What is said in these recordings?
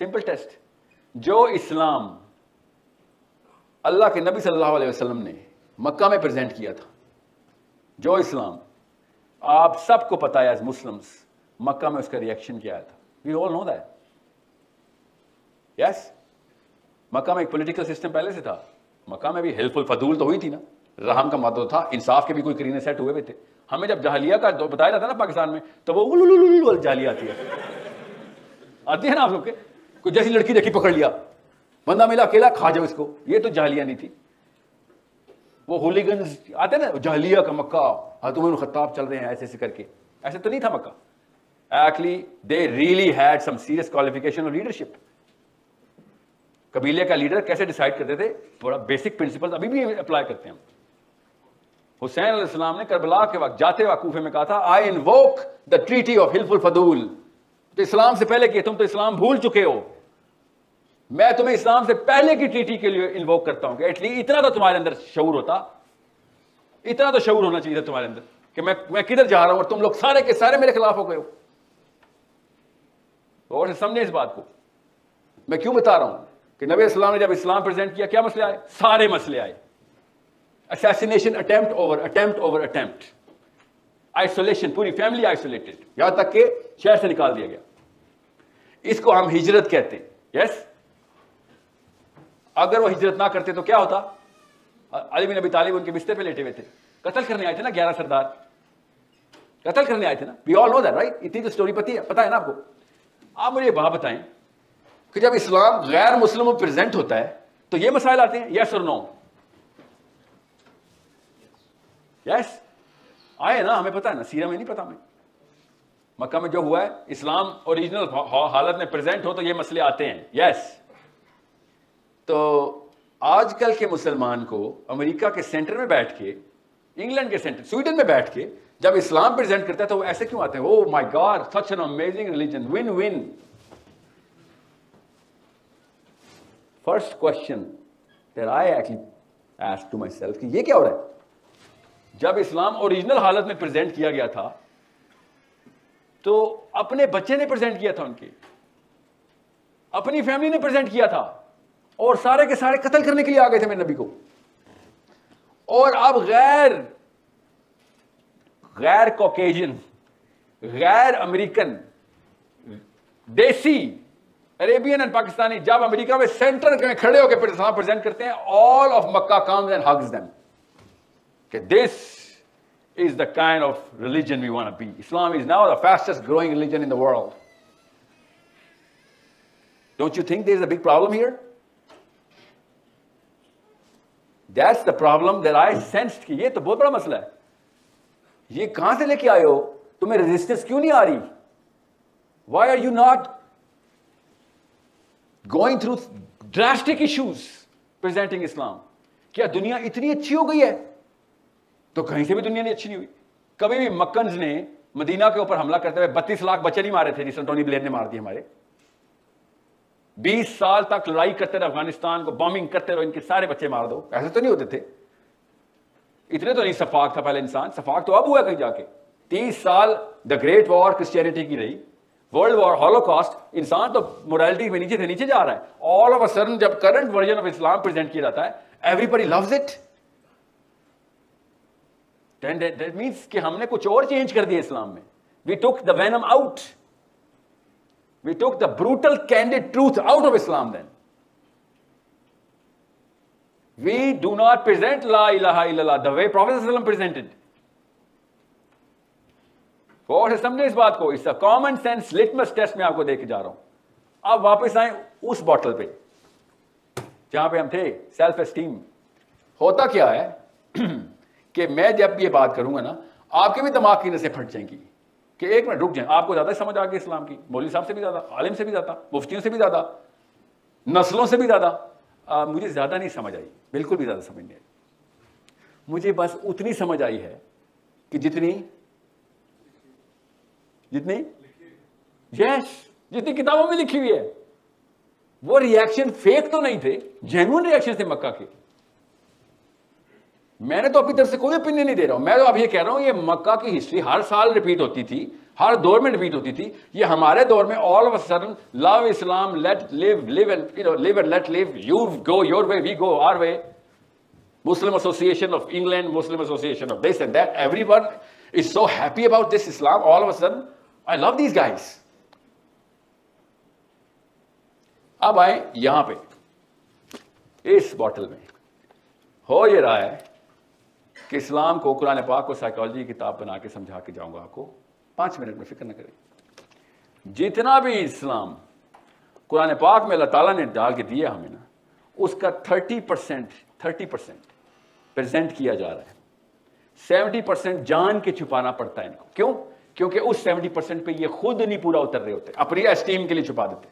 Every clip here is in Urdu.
Simple test. جو اسلام اللہ کے نبی صلی اللہ علیہ وسلم نے مکہ میں پریزنٹ کیا تھا, جو اسلام آپ سب کو پتا ہے ایز مسلمس, مکہ میں اس کا ریئیکشن کیا تھا. وی آل نو دیٹ. یس, مکہ میں ایک پولیٹیکل سسٹم پہلے سے تھا. مکہ میں بھی ہیلف الفضول تو ہوئی تھی نا, رحم کا مادہ تھا, انصاف کے بھی کوئی کرینے سیٹ ہوئے ہوئے تھے. ہمیں جب جاہلیہ کا بتایا جاتا ہے نا پاکستان میں, تو وہ جاہلیہ آتی ہے, آتی ہے نا آپ لوگ کے, کوئی جیسی لڑکی دیکھی پکڑ لیا, بندہ ملا اکیلا کھا جاؤ اس کو. یہ تو جاہلیہ نہیں تھی. وہ ہولیگنز آتے نا جاہلیہ کا مکہ, عمر خطاب چل رہے ہیں ایسے ایسے کر کے, ایسے تو نہیں تھا Mecca. Actually they really had some serious qualification اور لیڈرشپ. قبیلے کا لیڈر کیسے ڈیسائیڈ کرتے تھے, بڑا بیسک پرنسپل ابھی بھی اپلائی کرتے ہیں ہم. حسین علیہ السلام نے کربلا کے وقت جاتے وقت کوفے میں کہا تھا, آئی انووک دا ٹریٹی آف حلف الفضول. تو اسلام سے پہلے کہ تم تو اسلام بھول چکے ہو, میں تمہیں اسلام سے پہلے کی ٹریٹی کے لیے انووک کرتا ہوں کہ ایٹ لیسٹ اتنا تو تمہارے اندر شعور ہوتا, اتنا تو شعور ہونا چاہیے تھا تمہارے اندر کہ میں کدھر جا رہا ہوں اور تم لوگ سارے کے سارے میرے خلاف ہو گئے ہو. اور سمجھیں اس بات کو. میں کیوں بتا رہا ہوں کہ نبی اسلام نے جب اسلام پریزنٹ کیا, کیا مسئلے آئے؟ سارے مسئلے آئے. Assassination attempt over attempt, isolation, پوری فیملی آئسولیٹڈ, یہاں تک کہ شہر سے نکال دیا گیا. اس کو ہم ہجرت کہتے ہیں. یس, اگر وہ ہجرت نہ کرتے تو کیا ہوتا؟ علی بن ابی طالب ان کے بستر پہ لیٹے ہوئے تھے, قتل کرنے آئے تھے نا 11 سردار, قتل کرنے آئے تھے نا. وی آل نو دیٹ رائٹ. اتنی تو اسٹوری پتا ہے نا آپ کو. آپ مجھے بات بتائیں کہ جب اسلام غیر مسلموں میں پریزنٹ ہوتا ہے تو یہ مسائل آتے ہیں, یس اور نو؟ یس آئے نا, ہمیں پتا ہے نا, سیرہ میں نہیں پتا ہمیں. مکہ میں جو ہوا ہے, اسلام اوریجنل حالت میں پریزنٹ ہو تو یہ مسئلے آتے ہیں. یس. تو آج کل کے مسلمان کو امریکہ کے سینٹر میں بیٹھ کے, انگلینڈ کے سینٹر, سویڈن میں بیٹھ کے جب اسلام پریزنٹ کرتا ہے تو وہ ایسے کیوں آتے ہیں؟ Oh my God, such an amazing religion, one one. First question that I actually asked to myself کہ یہ کیا ہو رہا ہے؟ جب اسلام اوریجنل حالت میں پریزنٹ کیا گیا تھا تو اپنے بچے نے پریزنٹ کیا تھا, ان کے اپنی فیملی نے پریزنٹ کیا تھا, اور سارے کے سارے قتل کرنے کے لیے آ گئے تھے میرے نبی کو. اور اب غیر کوکیجن, غیر امریکن, دیسی عربین اینڈ پاکستانی جب امریکہ میں سینٹر میں کھڑے ہو کے اسلام پریزنٹ کرتے ہیں, all of Mecca comes and hugs them کہ this is the kind of religion we want to be. Islam is now the fastest growing religion in the world. Don't you think there is a big problem here? That's the problem that I sensed کہ یہ تو بہت بڑا مسئلہ ہے. یہ کہاں سے لے کے آئے ہو؟ تمہیں ریزسٹنس کیوں نہیں آ رہی؟ Why are you not going through drastic issues presenting Islam? کیا دنیا اتنی اچھی ہو گئی ہے؟ تو کہیں سے بھی دنیا نہیں اچھی نہیں ہوئی. کبھی بھی مکنز نے مدینہ کے اوپر حملہ کرتے ہوئے 32 لاکھ بچے نہیں مارے تھے جس نے ٹونی بلیر نے مار دیے ہمارے. 20 سال تک لڑائی کرتے رہے, افغانستان کو بامبنگ کرتے رہو, ان کے سارے بچے مار دو. ایسے تو نہیں ہوتے تھے, اتنے تو نہیں شفاق تھا پہلے انسان. شفاق تو اب ہوا کہیں جا کے. 30 سال دا گریٹ وار کرسچینٹی کی رہی, ورلڈ وار, ہولوکاسٹ, انسان تو موریلٹی میں نیچے سے نیچے جا رہا ہے. آل آف اے سڈن جب current version of Islam present کیا جاتا ہے, every body loose it. That means کہ ہم نے کچھ اور چینج کر دیا اسلام میں. We took the venom out, we took the brutal candid truth out of Islam. Then we do not present لا الہ الا اللہ the way Prophet صلی اللہ علیہ وسلم presented. اور سمجھیں اس بات کو, اس کامن سینس لٹمس ٹیسٹ میں آپ کو دے کے جا رہا ہوں. اب واپس آئیں اس بوٹل پہ جہاں پہ ہم تھے, سیلف اسٹیم. ہوتا کیا ہے کہ میں جب یہ بات کروں گا نا, آپ کے بھی دماغ کی نسیں پھٹ جائیں گی کہ ایک منٹ رک جائیں. آپ کو زیادہ سمجھ آ گئی اسلام کی, مولوی صاحب سے بھی زیادہ, عالم سے بھی زیادہ, مفتیوں سے بھی زیادہ, نسلوں سے بھی زیادہ. مجھے زیادہ نہیں سمجھ آئی, بالکل بھی زیادہ سمجھ نہیں آئی. مجھے بس اتنی سمجھ آئی ہے کہ جتنی جتنی کتابوں میں لکھی ہوئی ہے. وہ ریئیکشن فیک تو نہیں تھے, جینوئن ریئیکشن تھے مکہ کے. میں نے تو اپنی طرف سے کوئی اوپینین نہیں دے رہا ہوں, میں تو اب یہ کہہ رہا ہوں یہ مکہ کی ہسٹری ہر سال ریپیٹ ہوتی تھی. ہر دور میں ڈیبیٹ ہوتی تھی. یہ ہمارے دور میں all of a sudden love Islam, let live and live and let live, you go your way, we go our way. Muslim Association of England, Muslim Association of this and that, everyone is so happy about this Islam. All of a sudden I love these guys. اب آئیں یہاں پہ اس باٹل میں ہو یہ رہا ہے کہ اسلام کو, قرآن پاک کو سائیکالوجی کی کتاب بنا کے سمجھا کے جاؤں گا آپ کو 5 منٹ میں, فکر نہ کریں. جتنا بھی اسلام قرآن پاک میں اللہ تعالیٰ نے ڈال کے دیا ہمیں نا, اس کا 30% پریزنٹ کیا جا رہا ہے. 70% جان کے چھپانا پڑتا ہے ان کو. کیوں؟ کیونکہ اس 70% پہ یہ خود نہیں پورا اتر رہے ہوتے, اپنی اسٹیم کے لیے چھپا دیتے.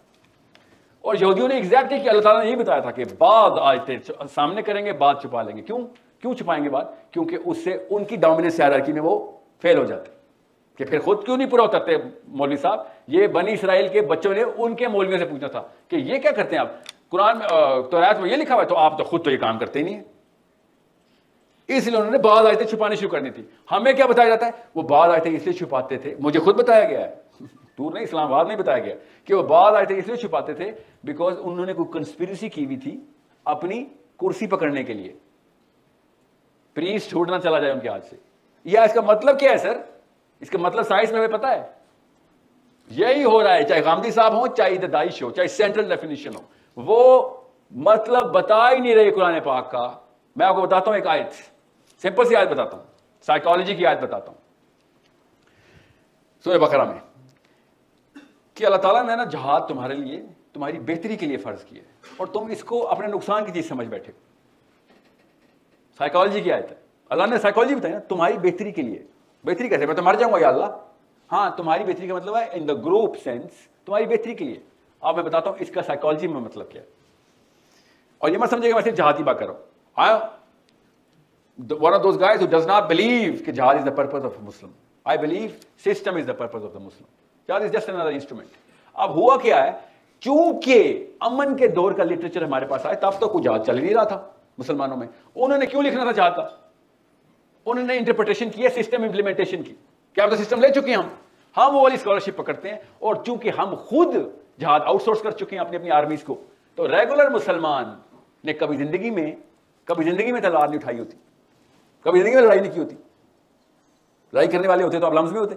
اور یہودیوں نے ایگزیکٹلی کہ اللہ تعالیٰ نے یہ بتایا تھا کہ بعد آیتیں سامنے کریں گے, بعد چھپا لیں گے. کیوں چھپائیں گے بعد؟ کیونکہ اس سے ان کی ڈومیننس ہائرارکی میں وہ فیل ہو جاتے کہ پھر خود کیوں نہیں پورا اترتے. مولوی صاحب, یہ بنی اسرائیل کے بچوں نے ان کے مولویوں سے پوچھنا تھا کہ یہ کیا کرتے ہیں آپ, قرآن تورات میں یہ لکھا ہوا ہے, تو آپ تو خود تو یہ کام کرتے ہی نہیں ہیں. اس لیے انہوں نے بعض آیتیں چھپانی شروع کرنی تھی. ہمیں کیا بتایا جاتا ہے, وہ بعض آیتیں اس لیے چھپاتے تھے, مجھے خود بتایا گیا ہے, دور نہیں, اسلام آباد نہیں بتایا گیا کہ وہ بعض آیتیں اس لیے چھپاتے تھے بیکاز انہوں نے کوئی کنسپیریسی کی ہوئی تھی اپنی کرسی پکڑنے کے لیے, پریسٹ چھوڑنا چلا جائے ان کے ہاتھ سے. یا اس کا مطلب کیا ہے سر؟ اس کا مطلب سائنس میں ہمیں پتا ہے یہی ہو رہا ہے, چاہے غامدی صاحب ہوں, چاہے داعش ہو, چاہے سینٹرل ڈیفینیشن ہو, وہ مطلب بتا ہی نہیں رہے قرآن پاک کا. میں آپ کو بتاتا ہوں ایک آیت, سمپل سی آیت بتاتا ہوں, سائیکالوجی کی آیت بتاتا ہوں سورہ بقرہ میں, کہ اللہ تعالیٰ نے نا جہاد تمہارے لیے, تمہاری بہتری کے لیے فرض کیا ہے, اور تم اس کو اپنے نقصان کی چیز سمجھ بیٹھے. سائیکالوجی کی آیت ہے, اللہ نے سائیکالوجی بتائی نا تمہاری بہتری کے لیے. بہتری کیسے؟ میں تو مر جاؤں گا یا اللہ. ہاں, تمہاری بہتری کا مطلب ہے ان دا گروپ سینس, تمہاری بہتری کے لیے. اب میں بتاتا ہوں اس کا سائیکالوجی میں مطلب کیا ہے. اور یہ مت سمجھے گا میں صرف جہاد کی بات کر رہا ہوں. One of those guys who does not believe کہ jihad is the purpose of a Muslim. I believe system is the purpose of the Muslim. Jihad is just another instrument. اب ہوا کیا ہے, چونکہ امن کے دور کا لٹریچر ہمارے پاس آئے, تب تو کوئی جہاد چل نہیں رہا تھا مسلمانوں میں. انہوں نے کیوں لکھنا تھا جہاد کا؟ انہوں نے انٹرپریٹیشن کی ہے سسٹم امپلیمنٹیشن کی. کیا آپ تو سسٹم لے چکے ہیں ہم وہ والی اسکالرشپ پکڑتے ہیں, اور چونکہ ہم خود جہاد آؤٹ سورس کر چکے ہیں اپنی آرمیز کو, تو ریگولر مسلمان نے کبھی زندگی میں تلوار نہیں اٹھائی ہوتی, کبھی زندگی میں لڑائی نہیں کی ہوتی. لڑائی کرنے والے ہوتے تو آپ لمز میں ہوتے,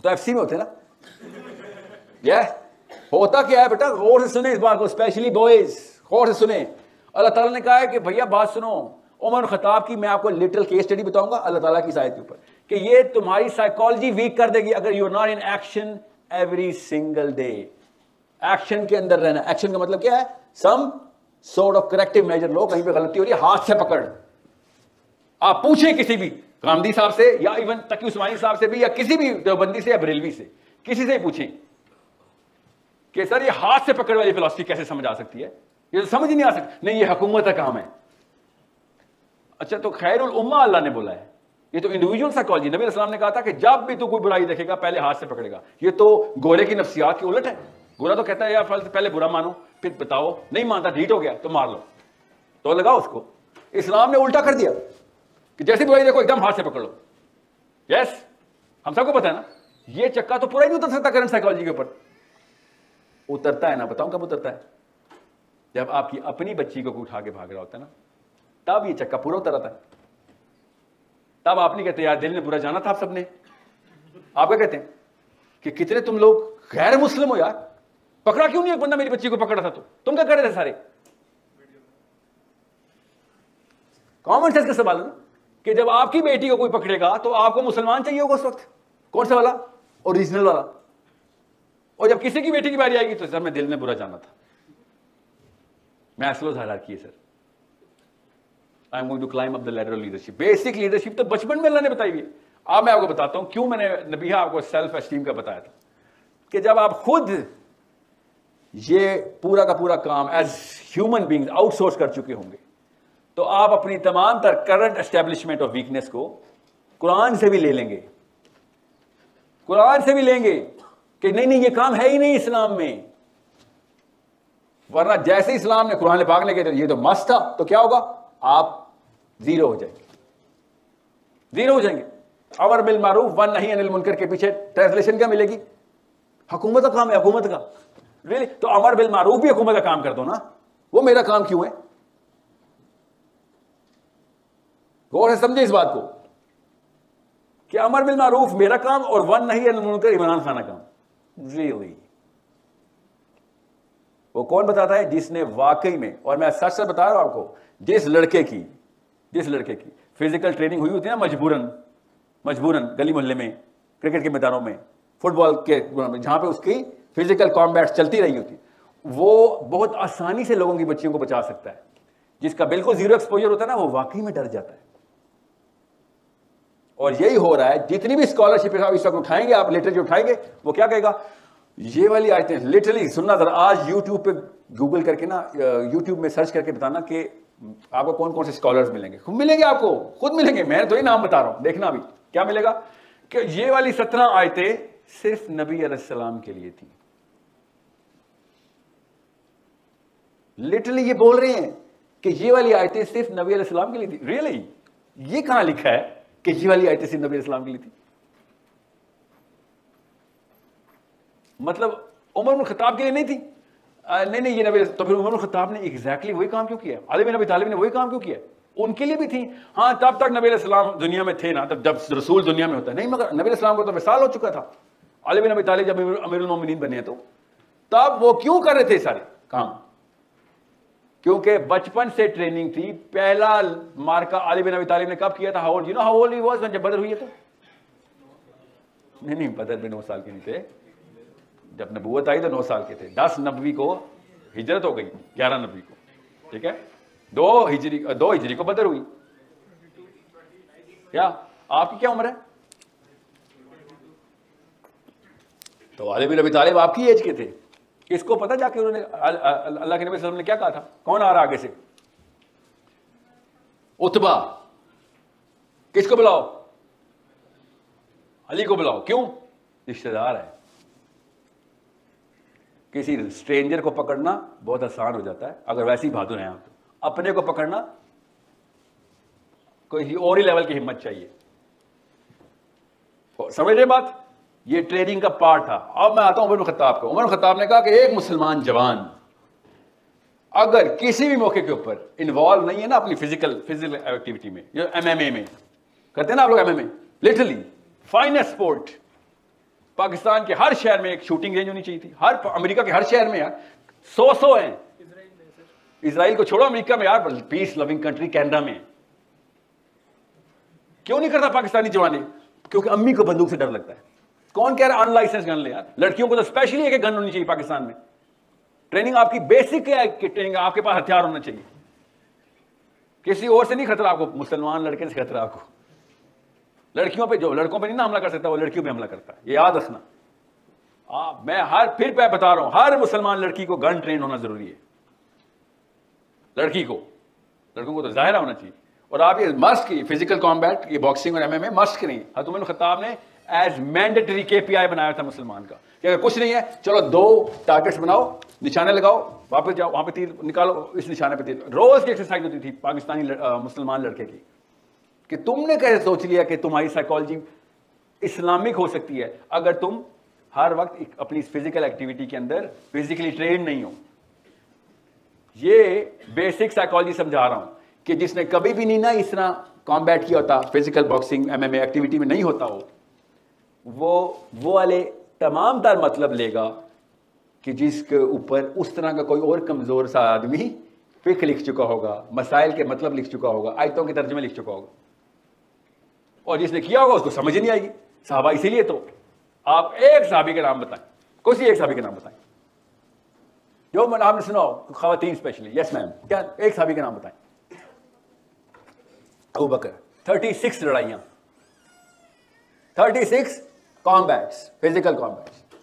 تو ایف سی میں ہوتے نا. ہوتا کیا ہے بیٹا, غور سے سنیں اس بات کو, اسپیشلی بوائز غور سے سنیں. اللہ تعالیٰ نے کہا ہے کہ بھیا بات سنو, عمر خطاب کی میں آپ کو لٹرل کیس اسٹڈی بتاؤں گا اللہ تعالیٰ کی آیت کے اوپر, کہ یہ تمہاری سائیکالوجی ویک کر دے گی اگر you are not in action every single day. Action کے اندر رہنا. ایکشن کا مطلب کیا ہے؟ Some sort of corrective measure. لو کہیں پہ غلطی ہو رہی ہے, ہاتھ سے پکڑ. آپ پوچھیں کسی بھی غامدی صاحب سے, یا ایون تقی عثمانی صاحب سے بھی, یا کسی بھی دیوبندی سے یا بریلوی سے, کسی سے پوچھیں کہ سر یہ ہاتھ سے پکڑ والی فلسفی کیسے سمجھ آ سکتی ہے, یہ تو سمجھ ہی نہیں آ سکتی. نہیں, یہ حکومت کا کام ہے. اچھا, تو خیر الامہ اللہ نے بولا ہے, یہ تو انڈیویجول سائیکالوجی. نبی علیہ السلام نے کہا تھا کہ جب بھی تو کوئی برائی دیکھے گا پہلے ہاتھ سے پکڑے گا. یہ تو گورے کی نفسیات کی الٹ ہے. گورا تو کہتا ہے یار پہلے برا مانو پھر بتاؤ, نہیں مانتا ڈھیٹ ہو گیا تو مار لو, تو لگاؤ اس کو. اسلام نے الٹا کر دیا کہ جیسے برائی دیکھو ایک دم ہاتھ سے پکڑ لو. یس, ہم سب کو پتا ہے نا, یہ چکا تو پورا ہی نہیں اتر سکتا کرنٹ سائیکالوجی کے اوپر. اترتا ہے نا, بتاؤں کب اترتا ہے؟ جب آپ کی اپنی بچی کو اٹھا کے بھاگ رہا ہوتا ہے نا, تب یہ چکا پورا اتر آتا ہے. تب آپ نہیں کہتے یار دل نے برا جانا تھا آپ سب نے. آپ کیا کہتے ہیں کہ کتنے تم لوگ غیر مسلم ہو یار, پکڑا کیوں نہیں ایک بندہ میری بچی کو پکڑا تھا, تو تم کیا کر رہے تھے سارے؟ کامن سینس کا سوال ہے نا, کہ جب آپ کی بیٹی کو کوئی پکڑے گا تو آپ کو مسلمان چاہیے ہوگا اس وقت. کون سا والا؟ اوریجنل والا. اور جب کسی کی بیٹی کی باری آئے گی تو سر میں دل میں برا جانا تھا. میں اسلو ظاہر کی ہے سر. I'm going to climb up the ladder of leadership. Basic leadership تو بچپن میں اللہ نے بتائی ہوئی ہے. اب میں آپ کو بتاتا ہوں کیوں میں نے نبیہ آپ کو سیلف اسٹیم کا بتایا تھا, کہ جب آپ خود یہ پورا کا پورا کام as human beings outsource کر چکے ہوں گے, تو آپ اپنی تمام تر کرنٹ اسٹیبلشمنٹ آف ویکنیس کو قرآن سے بھی لے لیں گے. قرآن سے بھی لیں گے کہ نہیں یہ کام ہے ہی نہیں اسلام میں. ورنہ جیسے اسلام نے قرآن پاک نے کہا یہ تو مست تھا, تو کیا ہوگا؟ آپ زیرو ہو جائیں گے. امر بالمعروف ون نہی عن المنکر کے پیچھے ٹرانسلیشن کیا ملے گی؟ حکومت کا کام ہے، حکومت کا. ریلی تو امر بالمعروف بھی حکومت کا کام کر دو نا، وہ میرا کام کیوں ہے؟ غور سے سمجھے اس بات کو کہ امر بالمعروف میرا کام اور ون نہی عن المنکر عمران خان کا کام. ریلی وہ کون بتاتا ہے؟ جس نے واقعی میں، اور میں سچ سے بتا رہا ہوں آپ کو، جس لڑکے کی فزیکل ٹریننگ ہوئی ہوتی ہے نا مجبوراً گلی محلے میں، کرکٹ کے میدانوں میں، فٹ بال کے جہاں پہ اس کی فزیکل کامبیٹ چلتی رہی ہوتی، وہ بہت آسانی سے لوگوں کی بچیوں کو بچا سکتا ہے. جس کا بالکل زیرو ایکسپوجر ہوتا ہے نا، وہ واقعی میں ڈر جاتا ہے. اور یہی ہو رہا ہے. جتنی بھی اسکالرشپ اس وقت اٹھائیں گے آپ، لٹریچر اٹھائیں گے، وہ کیا کہے گا؟ یہ والی آیتیں لٹرلی سننا ذرا. آج یوٹیوب پہ گوگل کر کے نا، یوٹیوب میں سرچ کر کے بتانا کہ آپ کو کون کون سے اسکالرز ملیں گے. خود ملیں گے، آپ کو خود ملیں گے، میں تو ہی نام بتا رہا ہوں. دیکھنا ابھی کیا ملے گا کہ یہ والی 17 آیتیں صرف نبی علیہ السلام کے لیے تھی. لٹرلی یہ بول رہے ہیں کہ یہ والی آیتیں صرف نبی علیہ السلام کے لیے تھی. ریئلی یہ کہاں لکھا ہے کہ یہ والی آیتیں صرف نبی علیہ السلام کے لیے تھی؟ مطلب عمر بن خطاب کے لیے نہیں تھی؟ نہیں یہ نبی. تو پھر عمر بن خطاب نے ایگزیکٹلی وہی کام کیوں کیا؟ علی بن ابی طالب نے وہی کام کیوں کیا؟ ان کے لیے بھی تھی. ہاں تب تک نبی علیہ السلام دنیا میں تھے نا، تب جب رسول دنیا میں ہوتا ہے نہیں، مگر نبی علیہ السلام کو تو وصال ہو چکا تھا. علی بن ابی طالب جب امیر المومنین بنے تو تب وہ کیوں کر رہے تھے سارے کام؟ کیونکہ بچپن سے ٹریننگ تھی. پہلا مارکا علی بن ابی طالب نے کب کیا تھا؟ How you know how old he was جب بدر ہوئی ہے تو؟ نہیں بدر میں 9 سال کے نہیں تھے. جب نبوت آئی تو 9 سال کے تھے. 10 نبوی کو ہجرت ہو گئی، 11 نبوی کو، ٹھیک ہے، 2 ہجری کو بدر ہوئی. کیا آپ کی کیا عمر ہے؟ تو علی بن ابی طالب آپ کی ایج کے تھے. کس کو پتا جا کے انہوں نے اللہ کے نبی صلی اللہ علیہ وسلم نے کیا کہا تھا؟ کون آ رہا آگے سے؟ عتبہ. کس کو بلاؤ؟ علی کو بلاؤ. کیوں؟ رشتہ دار ہے. کسی اسٹرینجر کو پکڑنا بہت آسان ہو جاتا ہے اگر ویسے ہی بہادر ہیں آپ. اپنے کو پکڑنا کوئی اور ہی لیول کی ہمت چاہیے. سمجھ رہے بات؟ یہ ٹریننگ کا پارٹ تھا. اب میں آتا ہوں عمر بن خطاب کو. عمر بن خطاب نے کہا کہ ایک مسلمان جوان اگر کسی بھی موقع کے اوپر انوالو نہیں ہے نا اپنی فزیکل ایکٹیویٹی میں، جو MMA میں کرتے ہیں نا آپ لوگ، MMA literally finest sport. Pakistan کے ہر شہر میں ایک شوٹنگ رینج ہونی چاہیے تھی. امریکہ کے ہر شہر میں یار 100 ہیں. اسرائیل کو چھوڑو، امریکہ میں یار پیس لونگ کنٹری کینیڈا میں. کیوں نہیں کرتا پاکستانی جوانے؟ کیونکہ امی کو بندوق سے ڈر لگتا ہے. کون کہہ رہا ہے ان لائسنس گن لے یار؟ لڑکیوں کو تو اسپیشلی ایک گن ہونی چاہیے پاکستان میں. ٹریننگ آپ کی بیسک ہے کہ ٹریننگ آپ کے پاس ہتھیار ہونا چاہیے. کسی اور سے نہیں خطرہ آپ کو، مسلمان لڑکے سے خطرہ آپ کو. لڑکیوں پہ، جو لڑکوں پہ نہیں نا حملہ کر سکتا وہ لڑکیوں پہ حملہ کرتا ہے، یہ یاد رکھنا. میں پھر بتا رہا ہوں، ہر مسلمان لڑکی کو گن ٹرین ہونا ضروری ہے. لڑکوں کو تو ظاہرہ ہونا چاہیے. اور آپ یہ مسٹ کی فزیکل کامبیٹ، یہ باکسنگ اور MMA مسٹ کی نہیں. حضرت عمر بن خطاب نے ایز مینڈیٹری KPI بنایا تھا مسلمان کا کہ اگر کچھ نہیں ہے چلو 2 ٹارگیٹس بناؤ، نشانے لگاؤ، واپس جاؤ، وہاں پہ تیر نکالو، اس نشانے پہ تیر. روز کی ایکسرسائز ہوتی تھی پاکستانی مسلمان لڑکے کی. کہ تم نے کیسے سوچ لیا کہ تمہاری سائیکالوجی اسلامک ہو سکتی ہے اگر تم ہر وقت اپنی فزیکل ایکٹیویٹی کے اندر فزیکلی ٹرینڈ نہیں ہو؟ یہ بیسک سائیکالوجی سمجھا رہا ہوں کہ جس نے کبھی بھی نہیں نا اس طرح کامبیٹ کیا ہوتا، فزیکل باکسنگ MMA ایکٹیویٹی میں نہیں ہوتا ہو، وہ والے تمام تر مطلب لے گا کہ جس کے اوپر اس طرح کا کوئی اور کمزور سا آدمی فقہ لکھ چکا ہوگا، مسائل کے مطلب لکھ چکا ہوگا، آیتوں کے ترجمے لکھ چکا ہوگا. اور جس نے کیا ہوگا اس کو سمجھ نہیں آئے گی. صحابہ اسی لیے تو آپ ایک صحابی کا نام بتائیں، کوئی ایک صحابی کا نام بتائیں جو آپ نے سنا ہو، خواتین اسپیشلی. یس میم، کیا ایک صحابی کا نام بتائیں؟ ابو بکر. 36 لڑائیاں، 36 کامبیٹس، فزیکل کامبیٹس.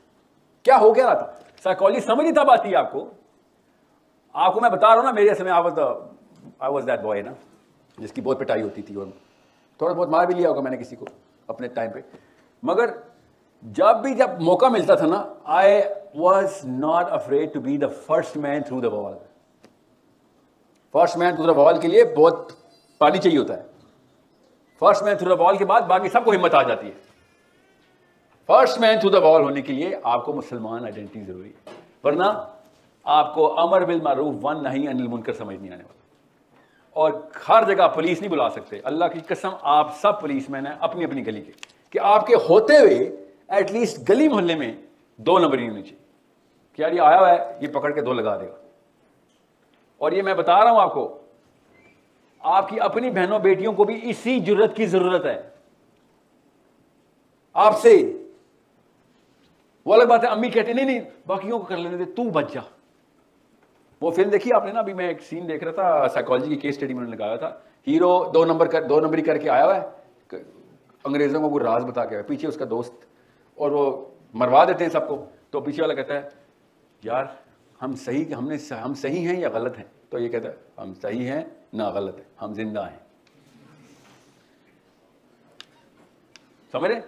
کیا ہو گیا تھا؟ سائیکالوجی سمجھ نہیں تب آتی ہے آپ کو میں بتا رہا ہوں نا. میرے سمے آئی واز دیٹ بوائے نا جس کی بہت پٹائی ہوتی تھی اور تھوڑا بہت مار بھی لیا ہوگا میں نے کسی کو اپنے ٹائم پہ. مگر جب موقع ملتا تھا نا، I was not afraid to be the first man through the wall. First man through the وال کے لیے بہت پانی چاہیے ہوتا ہے. فرسٹ مین تھرو دا وال کے بعد باقی سب کو ہمت آ جاتی ہے. فرسٹ مین تھرو دا وال ہونے کے لیے آپ کو مسلمان آئیڈینٹی ضروری ہے, ورنہ آپ کو امر بالمعروف ونہی عن المنکر سمجھ نہیں آنے والا. اور ہر جگہ پولیس نہیں بلا سکتے, اللہ کی قسم آپ سب پولیس مین ہیں اپنی اپنی گلی کے, کہ آپ کے ہوتے ہوئے ایٹ لیسٹ گلی محلے میں 2 نمبر نہیں ہونی چاہیے کہ یار یہ آیا ہوا ہے, یہ پکڑ کے 2 لگا دے گا. اور یہ میں بتا رہا ہوں آپ کو, آپ کی اپنی بہنوں بیٹیوں کو بھی اسی جرت کی ضرورت ہے آپ سے. وہ الگ بات ہے امی کہتے نہیں نہیں باقیوں کو کر لینے دے, تو بچ جا. وہ فلم دیکھی آپ نے نا, ابھی میں ایک سین دیکھ رہا تھا, سائیکالوجی کی کیس اسٹڈی میں نے لگایا تھا. ہیرو 2 نمبری کر کے آیا ہوا ہے, انگریزوں کو کوئی راز بتا کے, پیچھے اس کا دوست, اور وہ مروا دیتے ہیں سب کو. تو پیچھے والا کہتا ہے یار ہم صحیح ہیں یا غلط ہیں؟ تو یہ کہتا ہے ہم صحیح ہیں نہ غلط ہیں, ہم زندہ ہیں. سمجھ رہے؟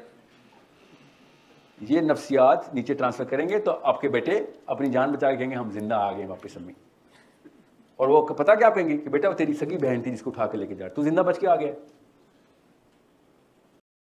یہ نفسیات نیچے ٹرانسفر کریں گے تو آپ کے بیٹے اپنی جان بچا کے کہیں گے ہم زندہ آ گئے واپس امی. اور وہ پتا کیا کہیں گے کہ بیٹا وہ تیری سگی بہن تھی جس کو اٹھا کے لے کے جا, تو زندہ بچ کے آ گیا.